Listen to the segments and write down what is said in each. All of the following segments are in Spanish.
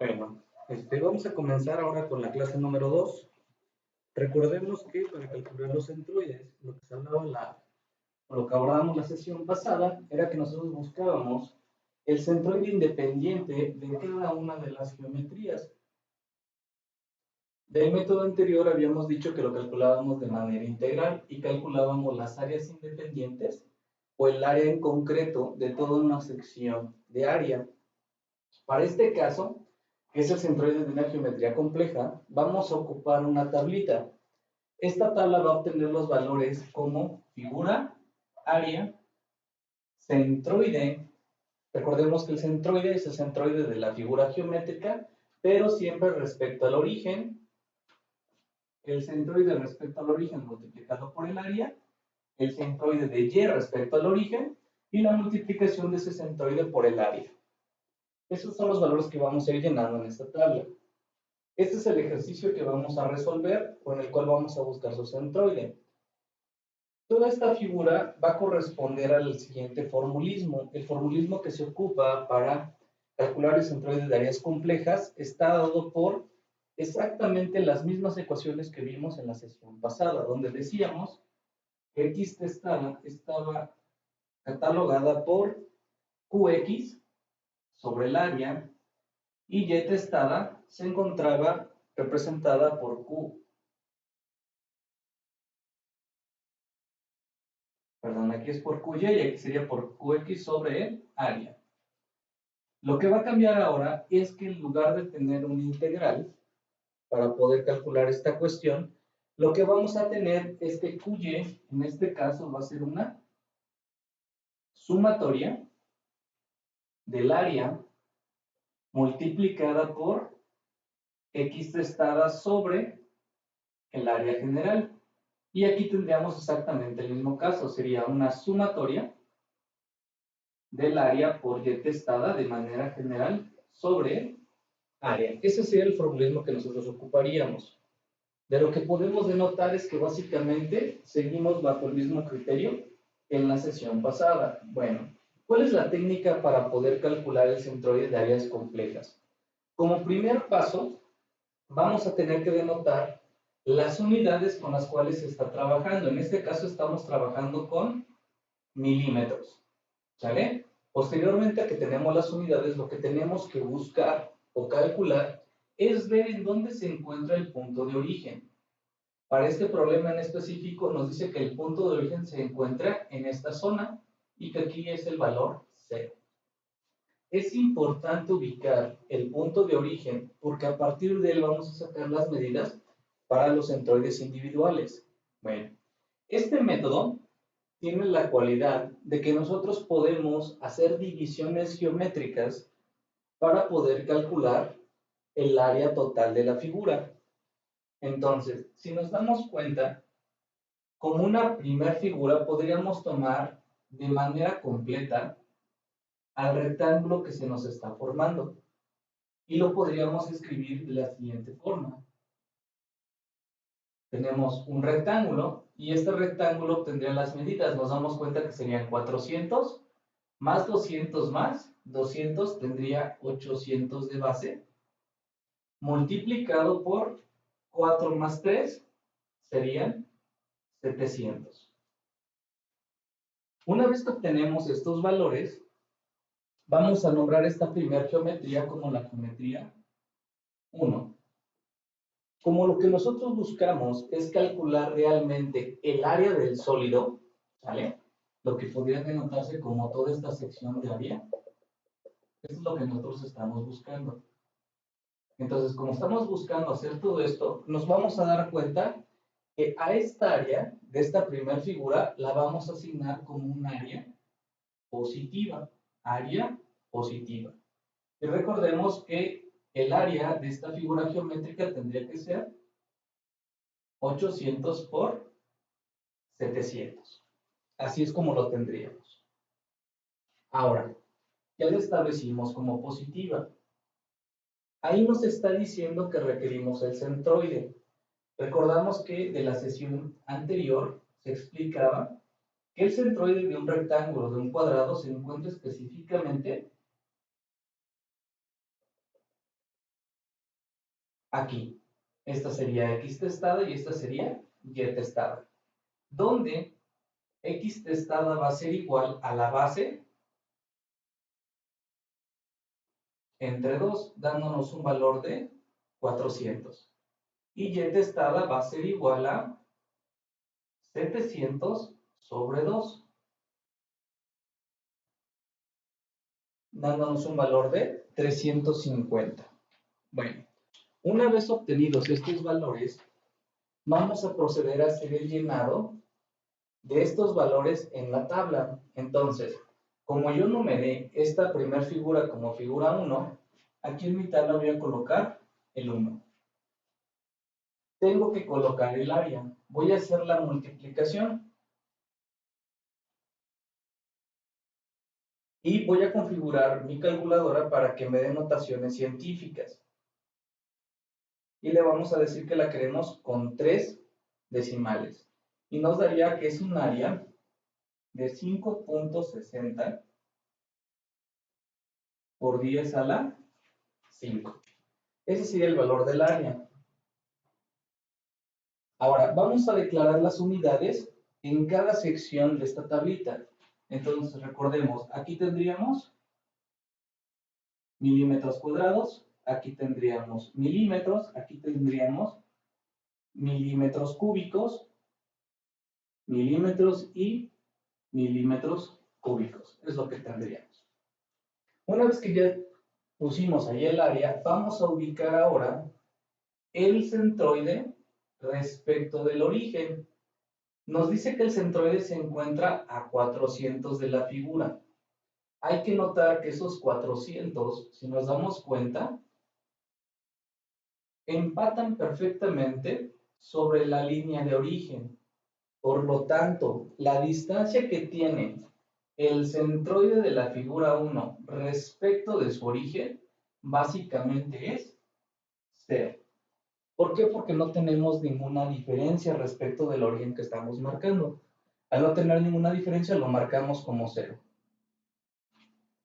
Bueno, vamos a comenzar ahora con la clase número 2. Recordemos que para calcular los centroides, lo que se hablaba lo que abordábamos la sesión pasada, era que nosotros buscábamos el centroide independiente de cada una de las geometrías. Del método anterior habíamos dicho que lo calculábamos de manera integral y calculábamos las áreas independientes o el área en concreto de toda una sección de área. Para este caso, que es el centroide de una geometría compleja, vamos a ocupar una tablita. Esta tabla va a obtener los valores como figura, área, centroide. Recordemos que el centroide es el centroide de la figura geométrica, pero siempre respecto al origen. El centroide respecto al origen multiplicado por el área, el centroide de y respecto al origen, y la multiplicación de ese centroide por el área. Esos son los valores que vamos a ir llenando en esta tabla. Este es el ejercicio que vamos a resolver, con el cual vamos a buscar su centroide. Toda esta figura va a corresponder al siguiente formulismo. El formulismo que se ocupa para calcular el centroide de áreas complejas está dado por exactamente las mismas ecuaciones que vimos en la sesión pasada, donde decíamos que x testada estaba catalogada por qx sobre el área y y testada se encontraba representada por q. Perdón, aquí es por qy y aquí sería por qx sobre el área. Lo que va a cambiar ahora es que en lugar de tener un integral para poder calcular esta cuestión, lo que vamos a tener es que qy en este caso va a ser una sumatoria del área multiplicada por x testada sobre el área general. Y aquí tendríamos exactamente el mismo caso, sería una sumatoria del área por y testada de manera general sobre área. Ese sería el formulismo que nosotros ocuparíamos. De lo que podemos denotar es que básicamente seguimos bajo el mismo criterio que en la sesión pasada. Bueno, ¿cuál es la técnica para poder calcular el centroide de áreas complejas? Como primer paso, vamos a tener que denotar las unidades con las cuales se está trabajando. En este caso estamos trabajando con milímetros. ¿Sale? Posteriormente a que tenemos las unidades, lo que tenemos que buscar o calcular es ver en dónde se encuentra el punto de origen. Para este problema en específico nos dice que el punto de origen se encuentra en esta zona y que aquí es el valor 0. Es importante ubicar el punto de origen porque a partir de él vamos a sacar las medidas para los centroides individuales. Bueno, este método tiene la cualidad de que nosotros podemos hacer divisiones geométricas para poder calcular el área total de la figura. Entonces, si nos damos cuenta, como una primera figura podríamos tomar de manera completa al rectángulo que se nos está formando y lo podríamos escribir de la siguiente forma. Tenemos un rectángulo y este rectángulo obtendría las medidas. Nos damos cuenta que serían 400 más 200 más 200 tendría 800 de base, multiplicado por 4 más 3 serían 700. Una vez que obtenemos estos valores, vamos a nombrar esta primera geometría como la geometría 1. Como lo que nosotros buscamos es calcular realmente el área del sólido, ¿sale? Lo que podría denotarse como toda esta sección de área. Eso es lo que nosotros estamos buscando. Entonces, como estamos buscando hacer todo esto, nos vamos a dar cuenta que a esta área de esta primera figura la vamos a asignar como un área positiva. Área positiva. Y recordemos que el área de esta figura geométrica tendría que ser 800 por 700. Así es como lo tendríamos. Ahora, ya la establecimos como positiva. Ahí nos está diciendo que requerimos el centroide. Recordamos que de la sesión anterior se explicaba que el centroide de un rectángulo, de un cuadrado, se encuentra específicamente aquí. Esta sería X testada y esta sería Y testada. Donde X testada va a ser igual a la base entre 2, dándonos un valor de 400. Y Y testada va a ser igual a 700 sobre 2, dándonos un valor de 350. Bueno, una vez obtenidos estos valores, vamos a proceder a hacer el llenado de estos valores en la tabla. Entonces, como yo numeré esta primera figura como figura 1, aquí en mi tabla voy a colocar el 1. Tengo que colocar el área. Voy a hacer la multiplicación. Y voy a configurar mi calculadora para que me dé notaciones científicas. Y le vamos a decir que la queremos con 3 decimales. Y nos daría que es un área de 5.60 por 10 a la 5. Ese sería el valor del área. Ahora, vamos a declarar las unidades en cada sección de esta tablita. Entonces, recordemos, aquí tendríamos milímetros cuadrados, aquí tendríamos milímetros, aquí tendríamos milímetros cúbicos, milímetros y milímetros cúbicos. Es lo que tendríamos. Una vez que ya pusimos ahí el área, vamos a ubicar ahora el centroide respecto del origen. Nos dice que el centroide se encuentra a 400 de la figura. Hay que notar que esos 400, si nos damos cuenta, empatan perfectamente sobre la línea de origen. Por lo tanto, la distancia que tiene el centroide de la figura 1 respecto de su origen, básicamente es 0. ¿Por qué? Porque no tenemos ninguna diferencia respecto del origen que estamos marcando. Al no tener ninguna diferencia, lo marcamos como 0.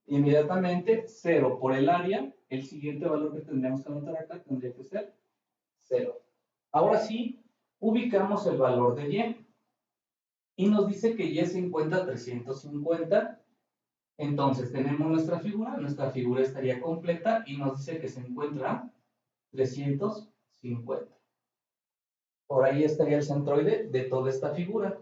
Inmediatamente, 0 por el área, el siguiente valor que tendríamos que anotar acá tendría que ser 0. Ahora sí, ubicamos el valor de Y. Y nos dice que Y se encuentra a 350. Entonces, tenemos nuestra figura estaría completa y nos dice que se encuentra a 350. Por ahí estaría el centroide de toda esta figura.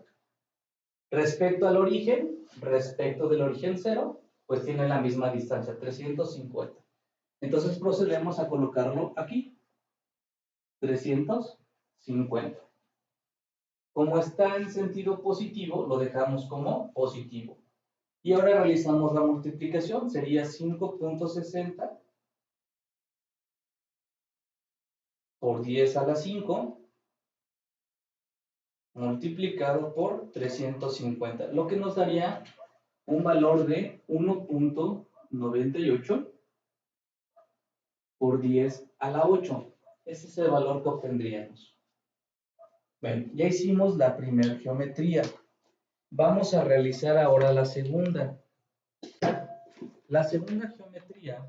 Respecto al origen, respecto del origen 0, pues tiene la misma distancia, 350. Entonces procedemos a colocarlo aquí, 350. Como está en sentido positivo, lo dejamos como positivo. Y ahora realizamos la multiplicación, sería 5.60 por 10 a la 5 multiplicado por 350, lo que nos daría un valor de 1.98 por 10 a la 8. Ese es el valor que obtendríamos. Bueno, ya hicimos la primera geometría. Vamos a realizar ahora la segunda. La segunda geometría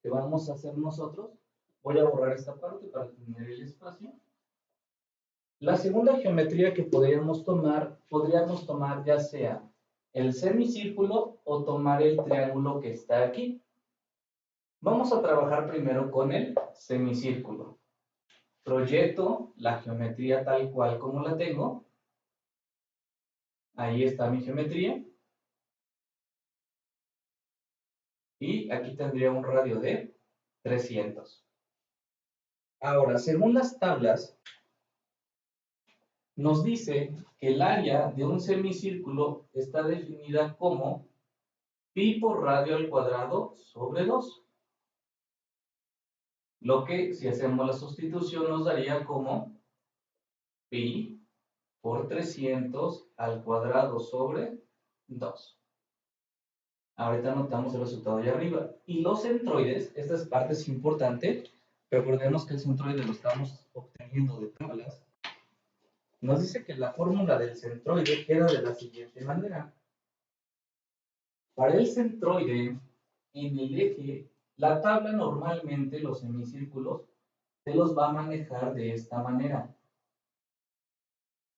que vamos a hacer nosotros, voy a borrar esta parte para tener el espacio. La segunda geometría que podríamos tomar ya sea el semicírculo o tomar el triángulo que está aquí. Vamos a trabajar primero con el semicírculo. Proyecto la geometría tal cual como la tengo. Ahí está mi geometría. Y aquí tendría un radio de 300. Ahora, según las tablas, nos dice que el área de un semicírculo está definida como pi por radio al cuadrado sobre 2. Lo que, si hacemos la sustitución, nos daría como pi por 300 al cuadrado sobre 2. Ahorita anotamos el resultado de arriba. Y los centroides, esta parte es importante. Recordemos que el centroide lo estamos obteniendo de tablas. Nos dice que la fórmula del centroide queda de la siguiente manera. Para el centroide, en el eje, la tabla normalmente, los semicírculos, te los va a manejar de esta manera.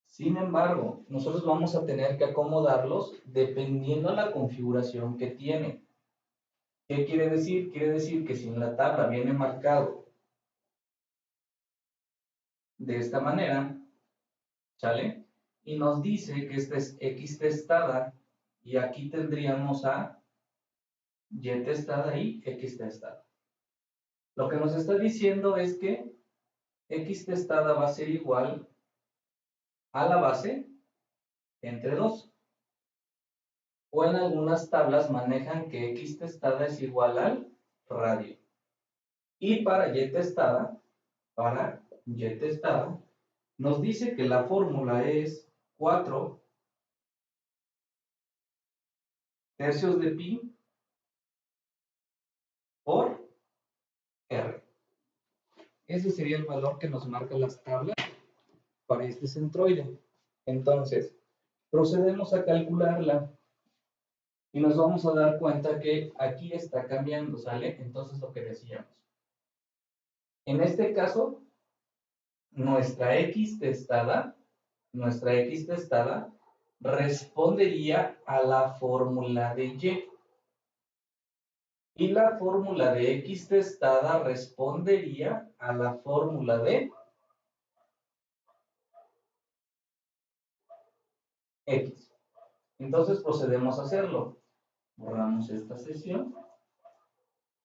Sin embargo, nosotros vamos a tener que acomodarlos dependiendo de la configuración que tiene. ¿Qué quiere decir? Quiere decir que si en la tabla viene marcado de esta manera, ¿sale? Y nos dice que esta es X testada y aquí tendríamos a Y testada y X testada. Lo que nos está diciendo es que X testada va a ser igual a la base entre 2. O en algunas tablas manejan que X testada es igual al radio. Y para Y testada, nos dice que la fórmula es 4 tercios de pi por R. Ese sería el valor que nos marcan las tablas para este centroide. Entonces, procedemos a calcularla y nos vamos a dar cuenta que aquí está cambiando, ¿sale? Entonces, lo que decíamos. En este caso, nuestra X testada respondería a la fórmula de Y. Y la fórmula de X testada respondería a la fórmula de X. Entonces procedemos a hacerlo. Borramos esta sección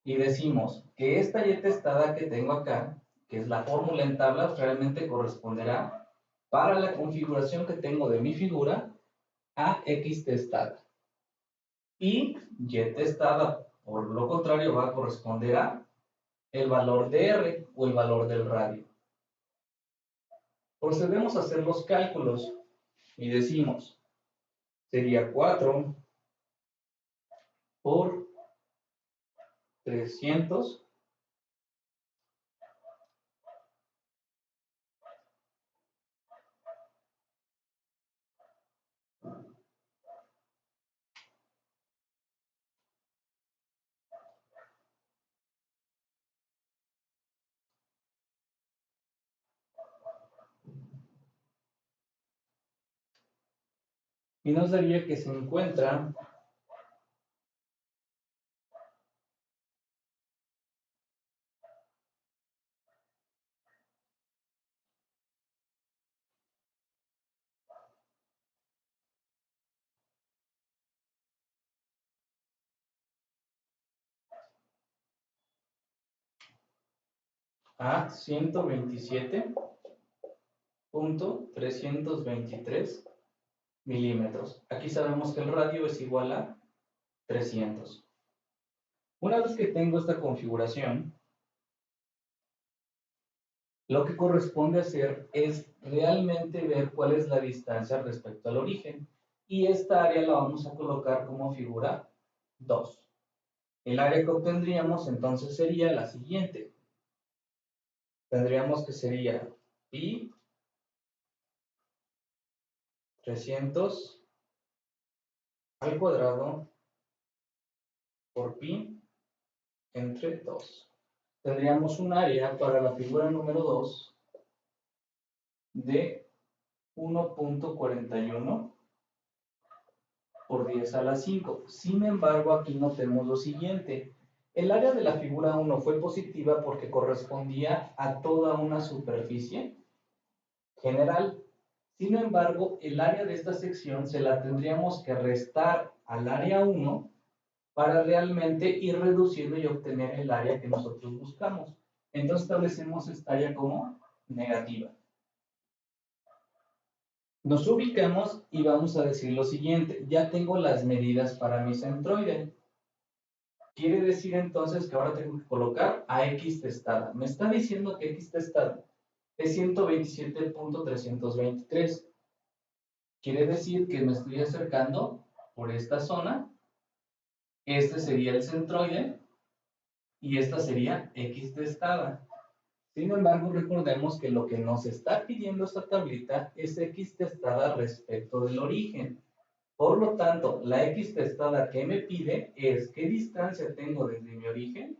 y decimos que esta Y testada que tengo acá, que es la fórmula en tablas, realmente corresponderá para la configuración que tengo de mi figura a X testada. Y Y testada, por lo contrario, va a corresponder a el valor de R o el valor del radio. Procedemos a hacer los cálculos y decimos, sería 4 por 300 y nos daría que se encuentra a 127.323 milímetros. Aquí sabemos que el radio es igual a 300. Una vez que tengo esta configuración, lo que corresponde hacer es realmente ver cuál es la distancia respecto al origen. Y esta área la vamos a colocar como figura 2. El área que obtendríamos entonces sería la siguiente. Tendríamos que sería pi 300 al cuadrado por pi entre 2. Tendríamos un área para la figura número 2 de 1.41 por 10 a la 5. Sin embargo, aquí notemos lo siguiente. El área de la figura 1 fue positiva porque correspondía a toda una superficie general. Sin embargo, el área de esta sección se la tendríamos que restar al área 1 para realmente ir reduciendo y obtener el área que nosotros buscamos. Entonces establecemos esta área como negativa. Nos ubicamos y vamos a decir lo siguiente. Ya tengo las medidas para mi centroide. Quiere decir entonces que ahora tengo que colocar a X testada. Me está diciendo que X testada es 127.323. Quiere decir que me estoy acercando por esta zona. Este sería el centroide y esta sería X testada. Sin embargo, recordemos que lo que nos está pidiendo esta tablita es X testada respecto del origen. Por lo tanto, la X testada que me pide es qué distancia tengo desde mi origen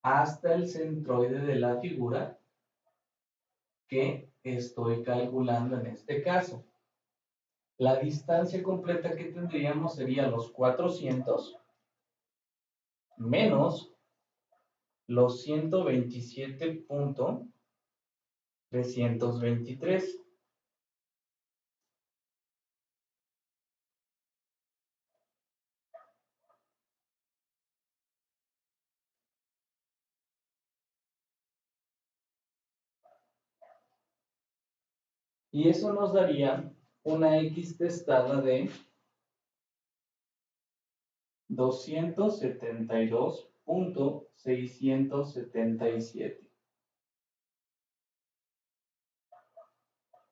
hasta el centroide de la figura que estoy calculando en este caso. La distancia completa que tendríamos sería los 400 menos los 127.323. Y eso nos daría una X testada de 272.677.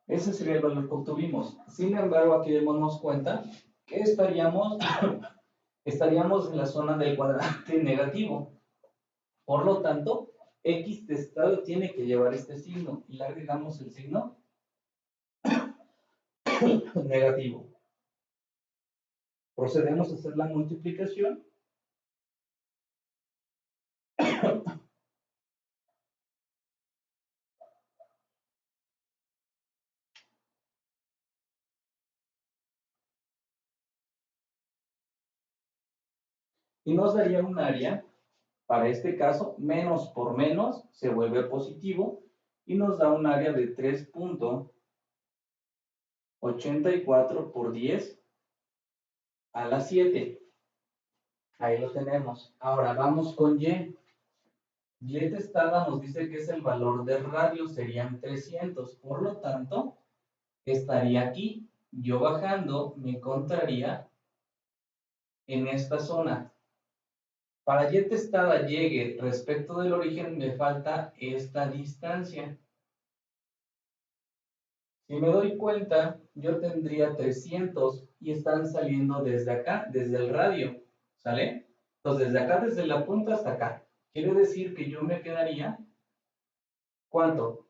Ese sería el valor que obtuvimos. Sin embargo, aquí démonos cuenta que estaríamos en la zona del cuadrante negativo. Por lo tanto, X testado tiene que llevar este signo y le agregamos el signo negativo. Procedemos a hacer la multiplicación. Y nos daría un área, para este caso, menos por menos se vuelve positivo y nos da un área de 3.84 por 10 a la 7. Ahí lo tenemos. Ahora vamos con Y. Y testada nos dice que es el valor del radio, serían 300. Por lo tanto, estaría aquí. Yo bajando me encontraría en esta zona. Para Y testada llegue respecto del origen me falta esta distancia. Si me doy cuenta, yo tendría 300 y están saliendo desde acá, desde el radio, ¿sale? Entonces, desde acá, desde la punta hasta acá. Quiere decir que yo me quedaría, ¿cuánto?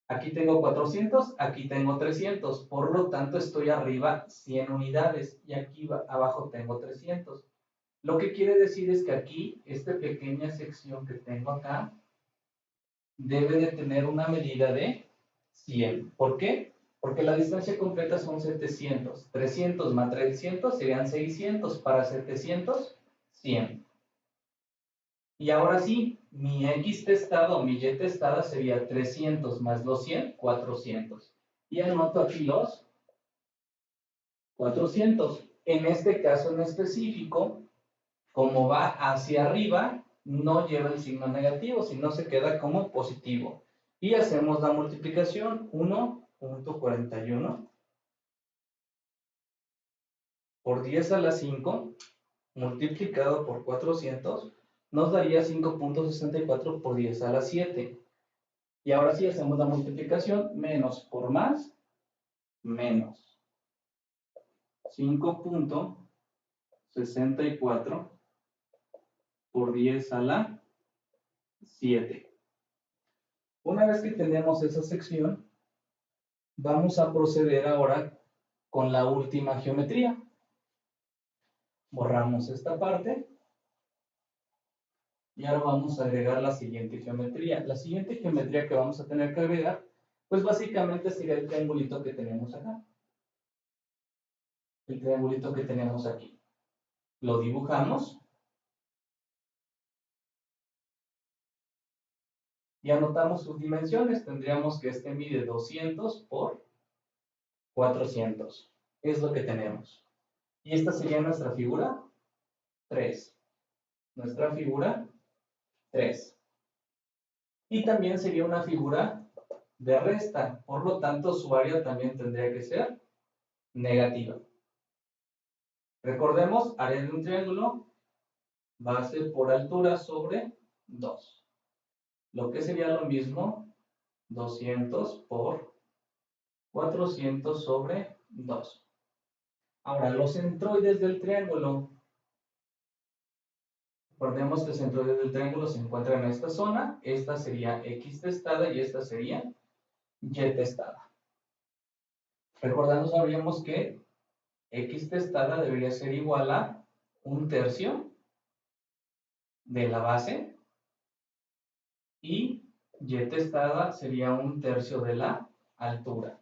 Aquí tengo 400, aquí tengo 300, por lo tanto estoy arriba 100 unidades y aquí abajo tengo 300. Lo que quiere decir es que aquí, esta pequeña sección que tengo acá, debe de tener una medida de 100. ¿Por qué? Porque la distancia completa son 700. 300 más 300 serían 600. Para 700, 100. Y ahora sí, mi X testada o mi Y testada sería 300 más los 100, 400. Y anoto aquí los 400. En este caso en específico, como va hacia arriba, no lleva el signo negativo, sino se queda como positivo. Y hacemos la multiplicación, 1.41 por 10 a la 5 multiplicado por 400 nos daría 5.64 por 10 a la 7. Y ahora sí hacemos la multiplicación, menos por más, menos 5.64 por 10 a la 7. Una vez que tenemos esa sección, vamos a proceder ahora con la última geometría. Borramos esta parte. Y ahora vamos a agregar la siguiente geometría. La siguiente geometría que vamos a tener que agregar, pues básicamente sería el triangulito que tenemos acá. El triangulito que tenemos aquí. Lo dibujamos. Y anotamos sus dimensiones. Tendríamos que este mide 200 por 400. Es lo que tenemos. Y esta sería nuestra figura 3. Nuestra figura 3. Y también sería una figura de resta. Por lo tanto, su área también tendría que ser negativa. Recordemos, área de un triángulo, base por altura sobre 2. Lo que sería lo mismo, 200 por 400 sobre 2. Ahora, los centroides del triángulo. Recordemos que el centroide del triángulo se encuentra en esta zona. Esta sería X testada y esta sería Y testada. Recordando, sabíamos que X testada debería ser igual a 1/3 de la base y y testada sería 1/3 de la altura.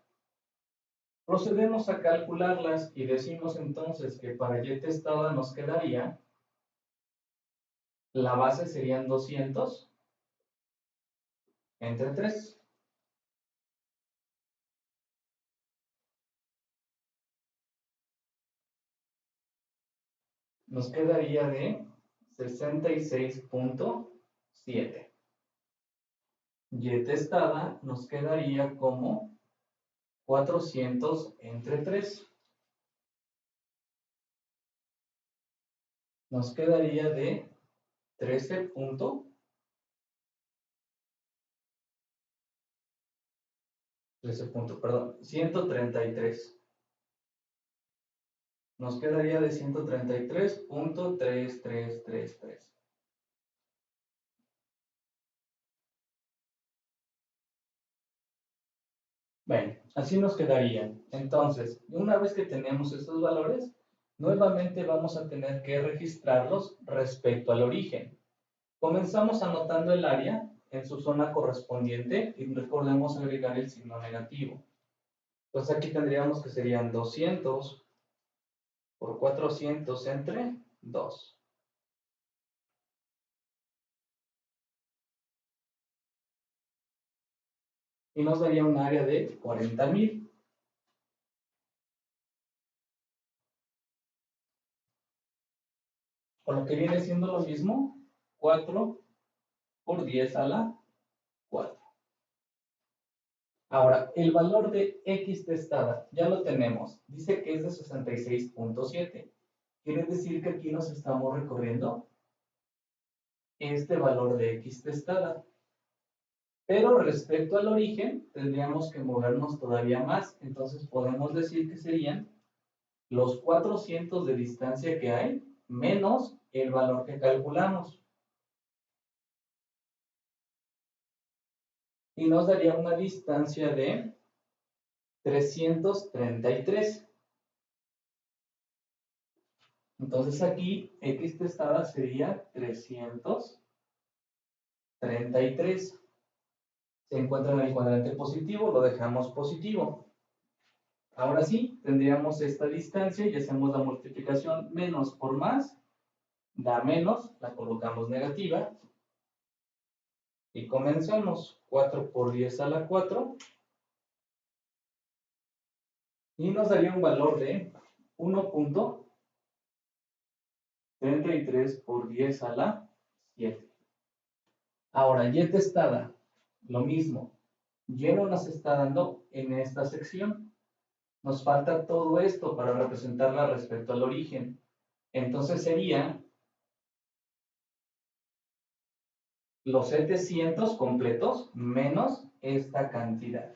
Procedemos a calcularlas y decimos entonces que para y testada nos quedaría, la base serían 200 entre 3. Nos quedaría de 66.7. Y testada nos quedaría como 400 entre 3. Nos quedaría de 13 perdón, 133. Nos quedaría de 133.3333. Bueno, así nos quedaría. Entonces, una vez que tenemos estos valores, nuevamente vamos a tener que registrarlos respecto al origen. Comenzamos anotando el área en su zona correspondiente y recordemos agregar el signo negativo. Entonces aquí tendríamos que serían 200 por 400 entre 2. Y nos daría un área de 40,000. Con lo que viene siendo lo mismo, 4 por 10 a la 4. Ahora, el valor de X testada ya lo tenemos. Dice que es de 66.7. Quiere decir que aquí nos estamos recorriendo este valor de X testada. Pero respecto al origen, tendríamos que movernos todavía más. Entonces podemos decir que serían los 400 de distancia que hay menos el valor que calculamos. Y nos daría una distancia de 333. Entonces aquí X testada sería 333. Se encuentra en el cuadrante positivo, lo dejamos positivo. Ahora sí, tendríamos esta distancia y hacemos la multiplicación menos por más, da menos, la colocamos negativa. Y comenzamos 4 por 10 a la 4. Y nos daría un valor de 1.33 por 10 a la 7. Ahora, y testada, lo mismo. Y no nos está dando en esta sección. Nos falta todo esto para representarla respecto al origen. Entonces sería los 700 completos menos esta cantidad.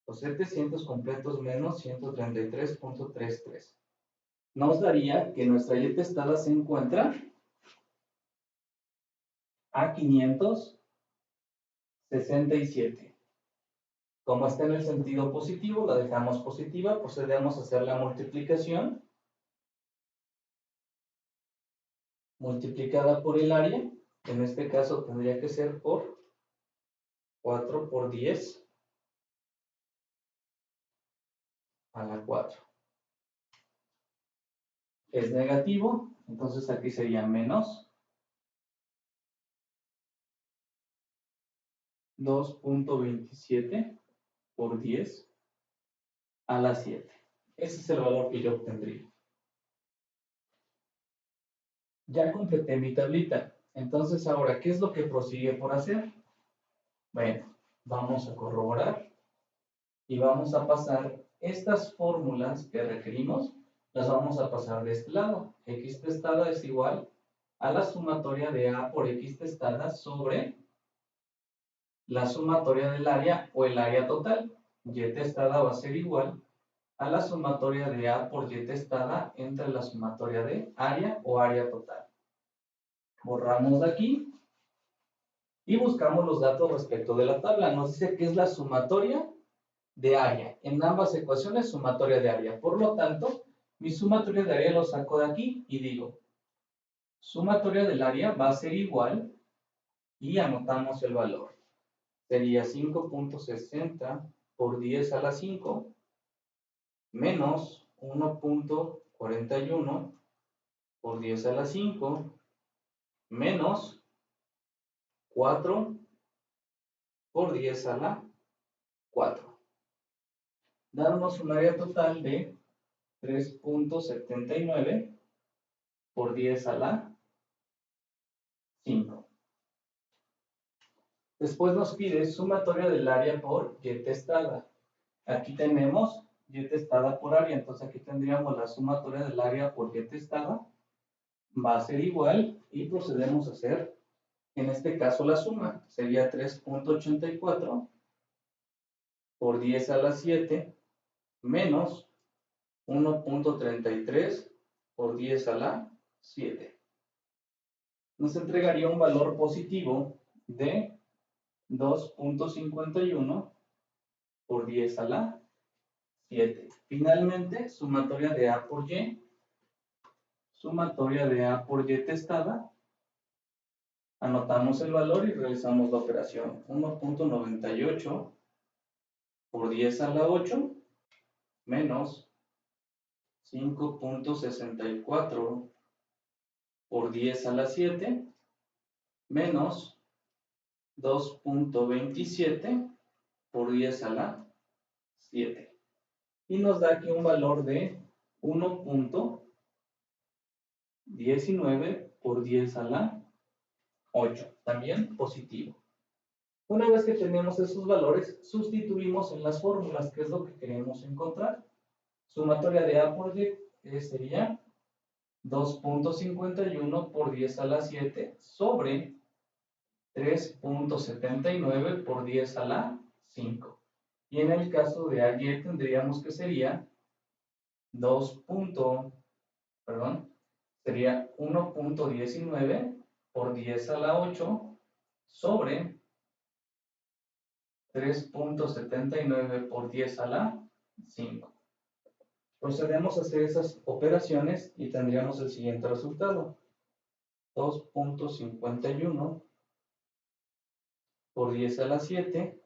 Los 700 completos menos 133.33. Nos daría que nuestra y testada se encuentra a 567. Como está en el sentido positivo, la dejamos positiva, procedemos a hacer la multiplicación multiplicada por el área, que en este caso tendría que ser por 4 por 10 a la 4. Es negativo, entonces aquí sería menos 2.27 por 10 a la 7. Ese es el valor que yo obtendría. Ya completé mi tablita. Entonces ahora, ¿qué es lo que prosigue por hacer? Bueno, vamos a corroborar y vamos a pasar estas fórmulas que requerimos, las vamos a pasar de este lado. X testada es igual a la sumatoria de A por X testada sobre la sumatoria del área o el área total. Y testada va a ser igual a la sumatoria de A por Y testada entre la sumatoria de área o área total. Borramos de aquí y buscamos los datos respecto de la tabla. Nos dice que es la sumatoria de área. En ambas ecuaciones, sumatoria de área. Por lo tanto, mi sumatoria de área lo saco de aquí y digo Sumatoria del área va a ser igual y anotamos el valor. Sería 5.60 por 10 a la 5 menos 1.41 por 10 a la 5 menos 4 por 10 a la 4. Darnos un área total de 3.79 por 10 a la 5. Después nos pide sumatoria del área por y testada. Aquí tenemos y testada por área, entonces aquí tendríamos la sumatoria del área por y testada. Va a ser igual y procedemos a hacer, en este caso, la suma. Sería 3.84 por 10 a la 7 menos 1.33 por 10 a la 7. Nos entregaría un valor positivo de 2.51 por 10 a la 7. Finalmente, sumatoria de A por Y. Sumatoria de A por Y testada. Anotamos el valor y realizamos la operación. 1.98 por 10 a la 8 menos 5.64 por 10 a la 7 menos 2.27 por 10 a la 7. Y nos da aquí un valor de 1.19 por 10 a la 8. También positivo. Una vez que tenemos esos valores, sustituimos en las fórmulas, que es lo que queremos encontrar. Sumatoria de A por Y sería 2.51 por 10 a la 7 sobre 3.79 por 10 a la 5. Y en el caso de AY tendríamos que sería 1.19 por 10 a la 8 sobre 3.79 por 10 a la 5. Procedemos a hacer esas operaciones y tendríamos el siguiente resultado. 2.51 por 10 a la 7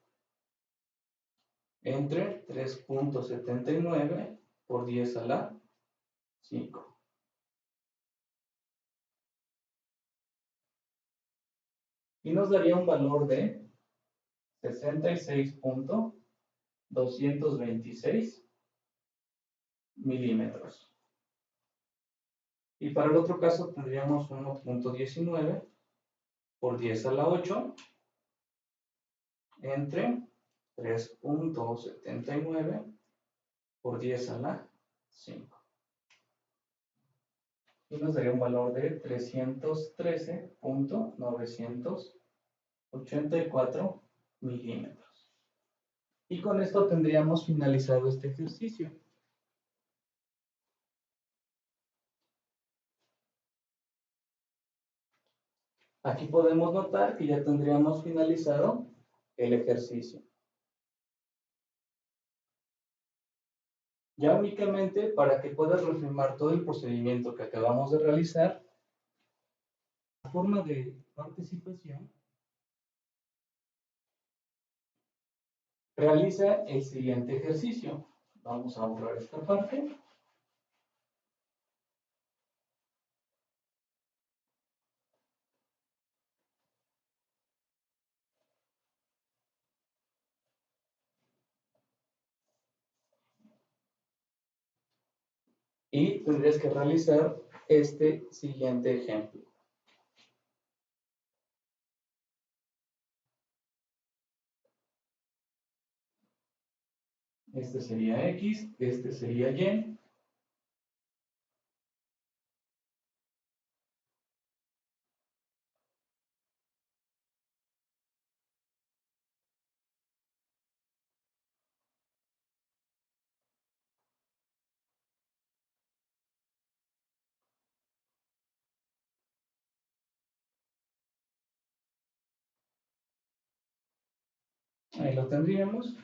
entre 3.79 por 10 a la 5. Y nos daría un valor de 66.226 milímetros. Y para el otro caso tendríamos 1.19 por 10 a la 8 entre 3.79 por 10 a la 5. Y nos daría un valor de 313.984 milímetros. Y con esto tendríamos finalizado este ejercicio. Aquí podemos notar que ya tendríamos finalizado el ejercicio. Ya únicamente para que puedas reafirmar todo el procedimiento que acabamos de realizar, la forma de participación, realiza el siguiente ejercicio. Vamos a borrar esta parte. Y tendrías que realizar este siguiente ejemplo. Este sería X, este sería Y. Ahí lo tendríamos.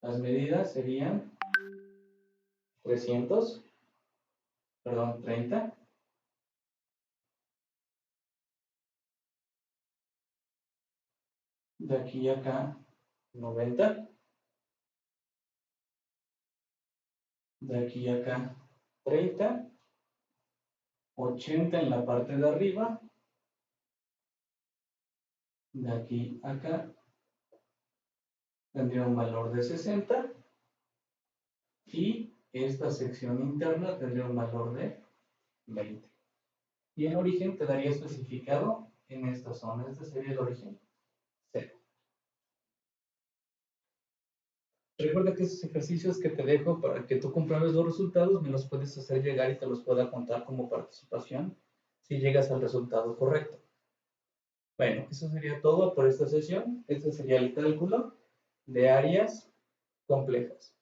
Las medidas serían 30. De aquí a acá, 90. De aquí a acá, 30. 80 en la parte de arriba. De aquí a acá, tendría un valor de 60. Y esta sección interna tendría un valor de 20. Y el origen quedaría especificado en esta zona. Este sería el origen 0. Recuerda que esos ejercicios que te dejo para que tú compruebes los resultados, me los puedes hacer llegar y te los pueda contar como participación si llegas al resultado correcto. Bueno, eso sería todo por esta sesión. Este sería el cálculo de áreas complejas.